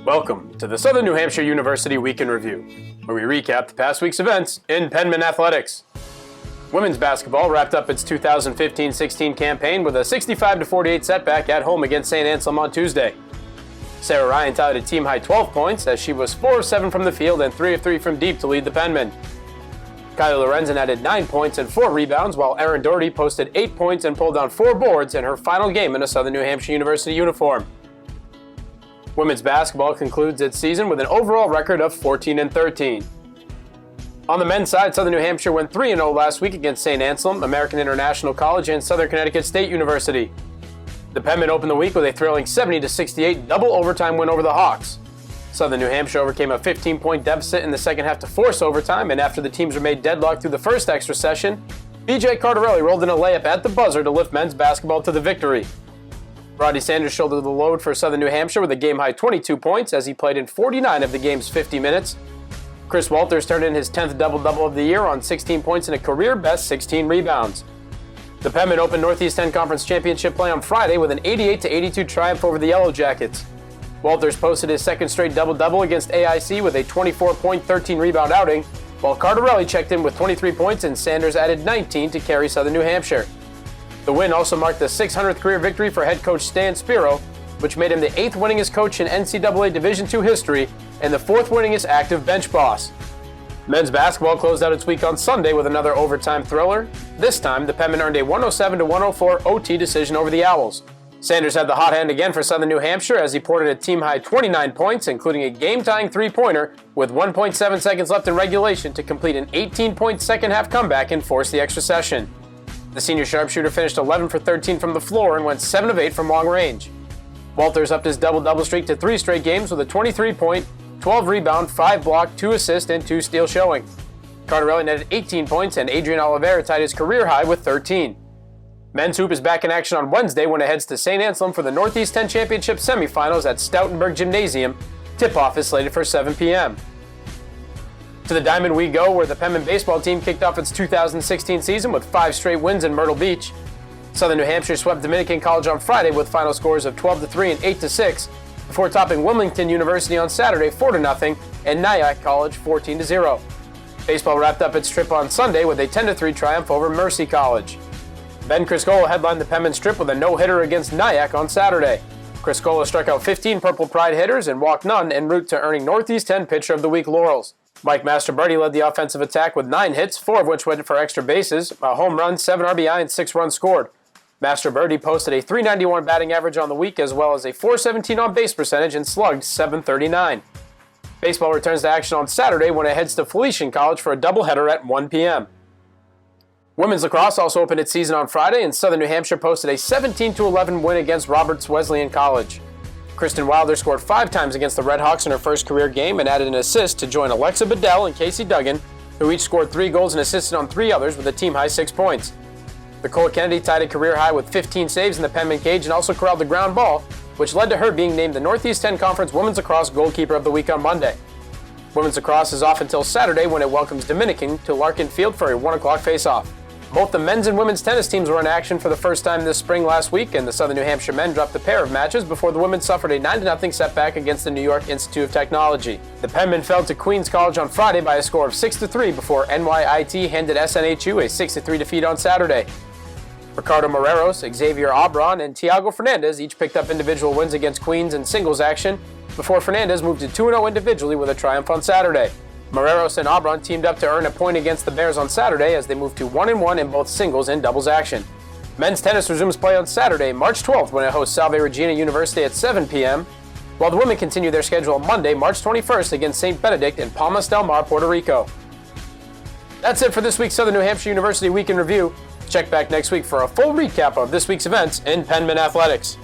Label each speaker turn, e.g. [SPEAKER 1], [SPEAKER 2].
[SPEAKER 1] Welcome to the Southern New Hampshire University Week in Review, where we recap the past week's events in Penmen athletics. Women's basketball wrapped up its 2015-16 campaign with a 65-48 setback at home against St. Anselm on Tuesday. Sarah Ryan tallied a team-high 12 points as she was 4 of 7 from the field and 3 of 3 from deep to lead the Penmen. Kylie Lorenzen added 9 points and 4 rebounds, while Erin Doherty posted 8 points and pulled down 4 boards in her final game in a Southern New Hampshire University uniform. Women's basketball concludes its season with an overall record of 14-13. On the men's side, Southern New Hampshire went 3-0 last week against St. Anselm, American International College, and Southern Connecticut State University. The Penmen opened the week with a thrilling 70-68 double overtime win over the Hawks. Southern New Hampshire overcame a 15-point deficit in the second half to force overtime, and after the teams were made deadlocked through the first extra session, B.J. Cardarelli rolled in a layup at the buzzer to lift men's basketball to the victory. Rodney Sanders shouldered the load for Southern New Hampshire with a game-high 22 points as he played in 49 of the game's 50 minutes. Chris Walters turned in his 10th double-double of the year on 16 points and a career-best 16 rebounds. The Penmen opened Northeast 10 Conference Championship play on Friday with an 88-82 triumph over the Yellow Jackets. Walters posted his second straight double-double against AIC with a 24-point, 13-rebound outing, while Cardarelli checked in with 23 points and Sanders added 19 to carry Southern New Hampshire. The win also marked the 600th career victory for head coach Stan Spiro, which made him the 8th winningest coach in NCAA Division II history and the 4th winningest active bench boss. Men's basketball closed out its week on Sunday with another overtime thriller. This time, the Penmen earned a 107-104 OT decision over the Owls. Sanders had the hot hand again for Southern New Hampshire as he ported a team-high 29 points, including a game-tying three-pointer with 1.7 seconds left in regulation to complete an 18-point second-half comeback and force the extra session. The senior sharpshooter finished 11 for 13 from the floor and went 7 of 8 from long range. Walters upped his double-double streak to 3 straight games with a 23-point, 12-rebound, 5-block, 2-assist, and 2-steal showing. Cardarelli netted 18 points, and Adrian Oliveira tied his career high with 13. Men's hoop is back in action on Wednesday when it heads to St. Anselm for the Northeast 10 Championship semifinals at Stoutenburg Gymnasium. Tip-off is slated for 7 p.m. To the Diamond we go, where the Penmen baseball team kicked off its 2016 season with 5 straight wins in Myrtle Beach. Southern New Hampshire swept Dominican College on Friday with final scores of 12-3 and 8-6, before topping Wilmington University on Saturday 4-0 and Nyack College 14-0. Baseball wrapped up its trip on Sunday with a 10-3 triumph over Mercy College. Ben Criscola headlined the Penmen's trip with a no-hitter against Nyack on Saturday. Criscola struck out 15 Purple Pride hitters and walked none en route to earning Northeast 10 Pitcher of the Week laurels. Mike Mastroberti led the offensive attack with 9 hits, 4 of which went for extra bases, a home run, 7 RBI, and 6 runs scored. Mastroberti posted a .391 batting average on the week as well as a .417 on-base percentage and slugged .739. Baseball returns to action on Saturday when it heads to Felician College for a doubleheader at 1 p.m. Women's lacrosse also opened its season on Friday, and Southern New Hampshire posted a 17-11 win against Roberts Wesleyan College. Kristen Wilder scored 5 times against the Redhawks in her first career game and added an assist to join Alexa Bedell and Casey Duggan, who each scored 3 goals and assisted on 3 others with a team-high 6 points. Nicole Kennedy tied a career high with 15 saves in the Penmen cage and also corralled the ground ball, which led to her being named the Northeast 10 Conference Women's Lacrosse Goalkeeper of the Week on Monday. Women's lacrosse is off until Saturday when it welcomes Dominican to Larkin Field for a 1 o'clock face-off. Both the men's and women's tennis teams were in action for the first time this spring last week, and the Southern New Hampshire men dropped a pair of matches before the women suffered a 9-0 setback against the New York Institute of Technology. The Penmen fell to Queens College on Friday by a score of 6-3 before NYIT handed SNHU a 6-3 defeat on Saturday. Ricardo Moreros, Xavier Abron, and Tiago Fernandez each picked up individual wins against Queens in singles action before Fernandez moved to 2-0 individually with a triumph on Saturday. Moreros and Abron teamed up to earn a point against the Bears on Saturday as they moved to 1-1 in both singles and doubles action. Men's tennis resumes play on Saturday, March 12th, when it hosts Salve Regina University at 7 p.m., while the women continue their schedule on Monday, March 21st against St. Benedict in Palmas del Mar, Puerto Rico. That's it for this week's Southern New Hampshire University Week in Review. Check back next week for a full recap of this week's events in Penmen athletics.